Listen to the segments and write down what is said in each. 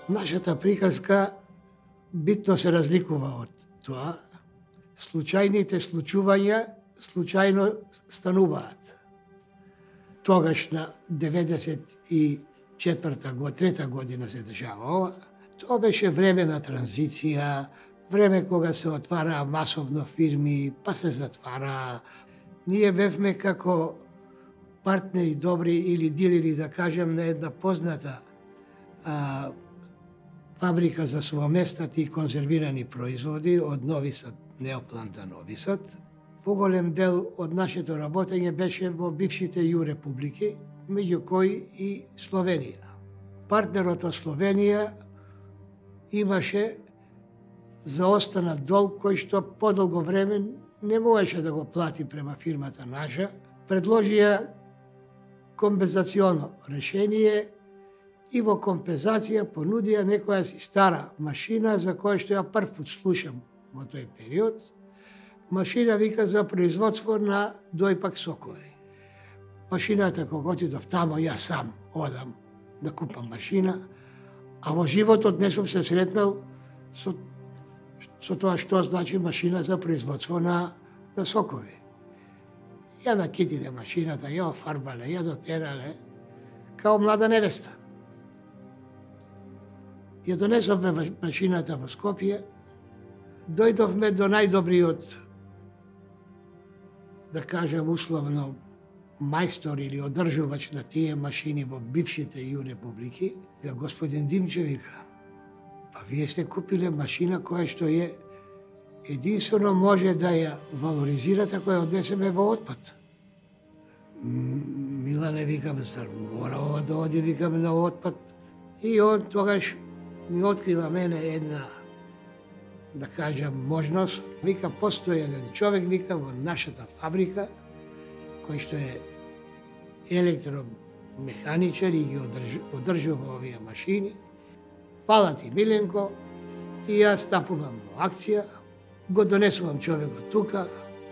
Нашата приказка битно се разликува од тоа. Случајните случувања случајно стануваат. Тогаш на 94-та година се дешава ова. Тоа беше време на транзиција, време кога се отвараа масовно фирми, па се затвараа. Ние бевме како партнери добри или дилери, да кажем, на една позната фабрика за сувоместати и конзервирани производи од Нови Сад, Неопланта Нови Сад. Поголем дел од нашето работење беше во бившите Ю републики, меѓу кои и Словенија. Партнерот од Словенија имаше заостанат долг кој што подолго време не можеше да го плати према фирмата наша. Предложија компензационо решение и во компензација понудија некоја си стара машина за која што ја прв пат слушам во тој период. Машина, вика, за производство на дојпак сокови. Машината, кога отидов тамо, јас сам одам да купам машина, а во животот не сум се сретнал со тоа што значи машина за производство на сокови. Ја накитиле машината, ја офарбале, ја дотерале, као млада невеста. Ја донесовме машината во Скопје, дојдовме до најдобриот, да кажем условно, мајстор или одржувач на тие машини во бившите Ю републики. Господин Димче вика, па вие сте купиле машина која што е единствено може да ја валоризирате ако ја однесеме во отпад. Милане, викам, зар мора ова да оди, викам, на отпад. И он тогаш ми открива мене една, да кажам, можност. Вика, постои еден човек, вика, во нашата фабрика, кој што е електромеханичар и ги одржува овие машини. Фала ти, Миленко, и јас стапувам во акција, го донесувам човекот тука,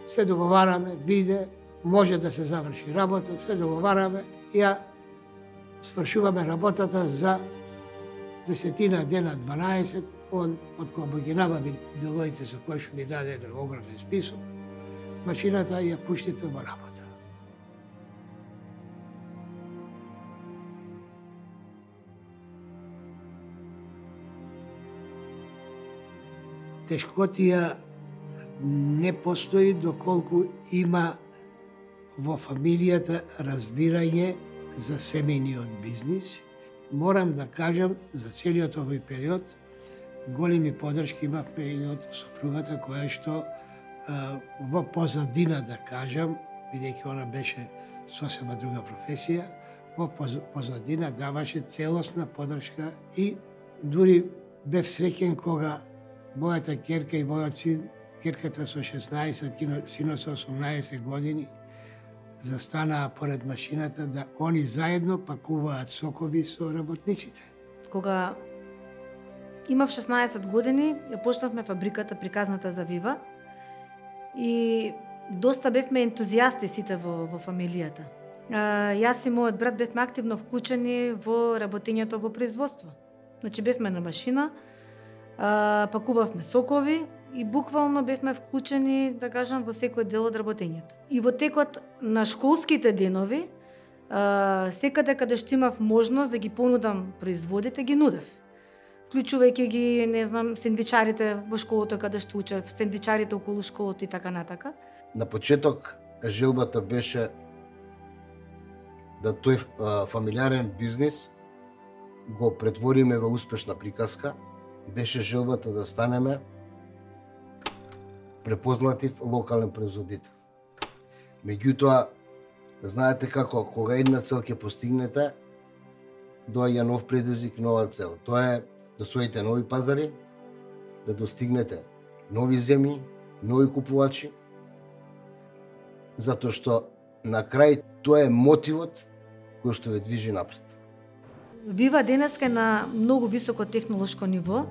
се договараме, биде, може да се заврши работа, се договараме, ја свршуваме работата за 10 дена, 12, он од кога ги набави делоите за кои што ми даде еден огромен список, машината ја пуштивме во работа. Тешкотија не постои доколку има во фамилијата разбирање за семејниот бизнис. Морам да кажам, за целиот овој период, големи поддршки имавме и од сопругата која што во позадина, да кажам, бидејќи она беше сосема друга професија, во позадина даваше целосна поддршка и дури бев среќен кога мојата ќерка и мојот син, ќерката со 16, синот со 18 години, застанаа поред машината да они заедно пакуваат сокови со работниците. Кога имав 16 години, ја почнавме фабриката приказната за Вива и доста бевме ентузијасти сите во фамилијата. Јас и мојот брат бевме активно вклучени во работењето во производство. Значи бевме на машина, пакувавме сокови и буквално бевме вклучени, да кажам, во секој дел од работењето. И во текот на школските денови, секаде каде што имав можност да ги понудам производите, ги нудев. Вклучувајќи ги, не знам, сендвичарите во школото каде што учев, сендвичарите околу школото и така натака. На почеток желбата беше да тој фамилиарен бизнис го претвориме во успешна приказка. Беше желбата да станеме препознатив локален производител. Меѓутоа, знаете како, кога една цел ќе постигнете, доаѓа нов предизвик, нова цел. Тоа е да освоите нови пазари, да достигнете нови земји, нови купувачи, затоа што на крај тоа е мотивот кој што ве движи напред. Вива денеска е на многу високо технолошко ниво.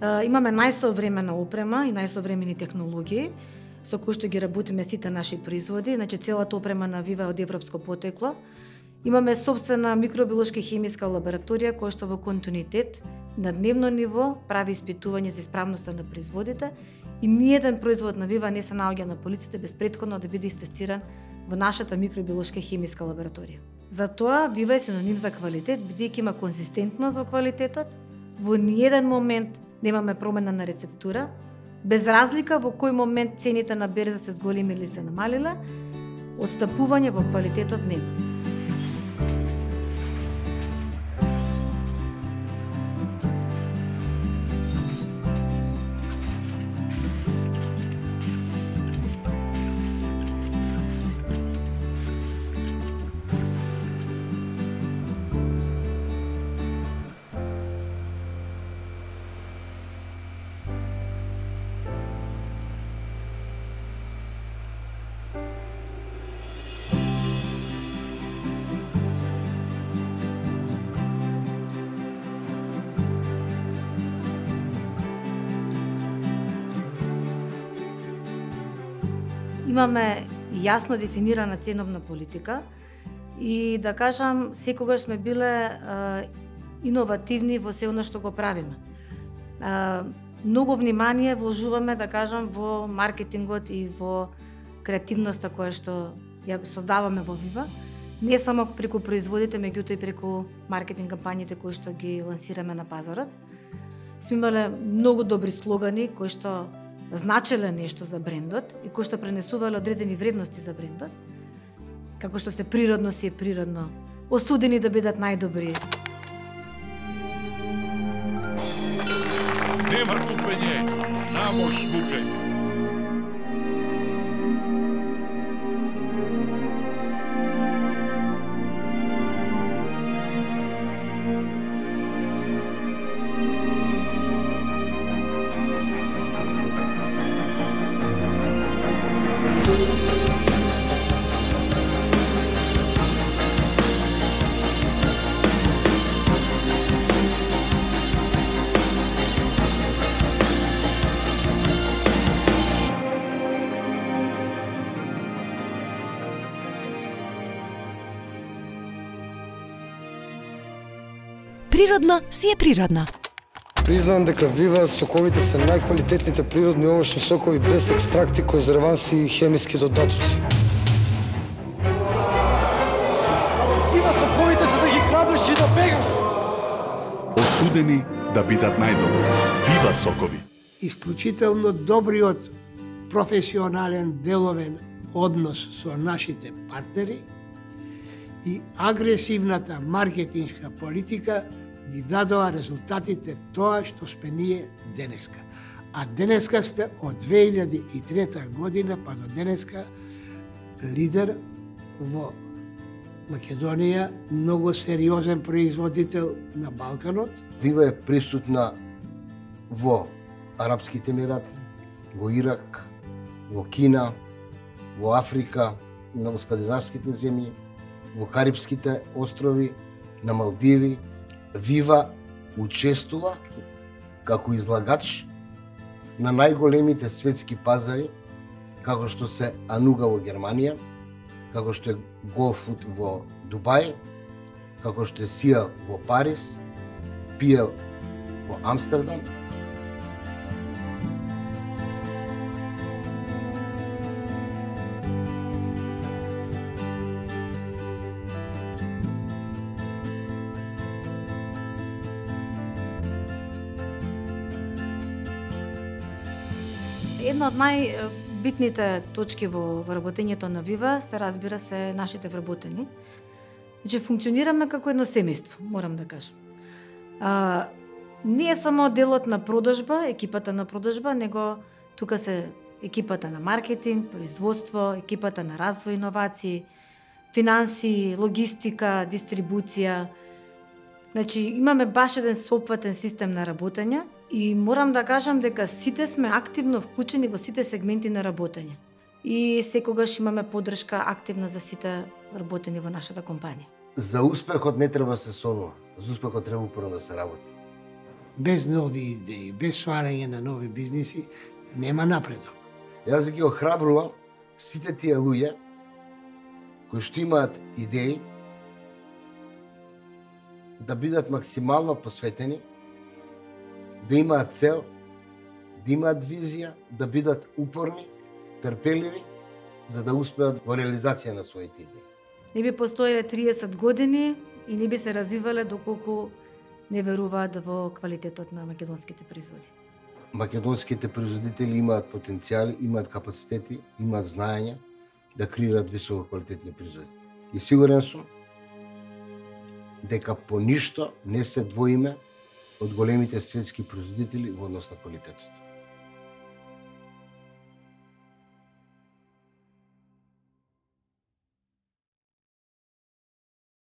Имаме најсовремена опрема и најсовремени технологии со кои што ги работиме сите наши производи. Значи целата опрема на Вива е од европско потекло Имаме собствена микробиолошка и хемиска лабораторија која што во континуитет на дневно ниво прави испитување за исправноста на производите и ниеден производ на Вива не се наоѓа на полиците без претходно да биде истестиран во нашата микробиолошка и хемиска лабораторија. Затоа Вива е синоним за квалитет, бидејќи има конзистентност во квалитетот, во ниеден момент немаме промена на рецептура, без разлика во кој момент цените на берза се зголеми или се намалиле, отстапување во квалитетот нема. Имаме јасно дефинирана ценовна политика и да кажам, секогаш сме биле иновативни во се она што го правиме. Многу внимание вложуваме, да кажам, во маркетингот и во креативноста која што ја создаваме во Вива, не само преку производите, меѓутоа и преку маркетинг кампањите кои што ги лансираме на пазарот. Сме имале многу добри слогани кои што значеле нешто за брендот и кои што пренесувале одредени вредности за брендот, како што се природно си е природно, осудени да бидат најдобри. Нема купење, само шмукање. Природно си е природно. Признавам дека Вива соковите се најквалитетните природни овошни сокови без екстракти, конзерванси и хемиски додатоци. Вива соковите за да ги грабнеш и да бегаш. Осудени да бидат најдобри. Вива сокови. Исклучително добриот професионален деловен однос со нашите партнери и агресивната маркетиншка политика ни дадоа резултатите тоа што сме ние денеска. А денеска сме од 2003 година па до денеска лидер во Македонија, многу сериозен производител на Балканот. Вива е присутна во Арапските Емирати, во Ирак, во Кина, во Африка, на скандинавските земји, во Карипските острови, на Малдиви. Вива учествува како излагач на најголемите светски пазари, како што се Ануга во Германија, како што е Голфуд во Дубај, како што е Сиел во Париз, Пиел во Амстердам. Една од најбитните точки во вработењето на Вива се, разбира се, нашите вработени. Значи, функционираме како едно семејство, морам да кажам. Не е само делот на продажба, екипата на продажба, него тука се екипата на маркетинг, производство, екипата на развој, иновации, финанси, логистика, дистрибуција. Значи, имаме баш еден соопфатен систем на работење и морам да кажам дека сите сме активно вклучени во сите сегменти на работење. И секогаш имаме поддршка активна за сите работени во нашата компанија. За успехот не треба се сонува. За успехот треба упорно да се работи. Без нови идеи, без сварање на нови бизниси, нема напредок. Јас ги охрабрувам сите тие луѓе кои што имаат идеи да бидат максимално посветени, да имаат цел, да имаат визија, да бидат упорни, трпеливи, за да успеат во реализација на своите идеи. Не би постоеле 30 години и не би се развивале доколку не веруваат во квалитетот на македонските производи. Македонските производители имаат потенцијали, имаат капацитети, имаат знаења да креираат високо квалитетни производи. И сигурен сум дека по ништо не се двоиме од големите светски производители во однос на квалитетот.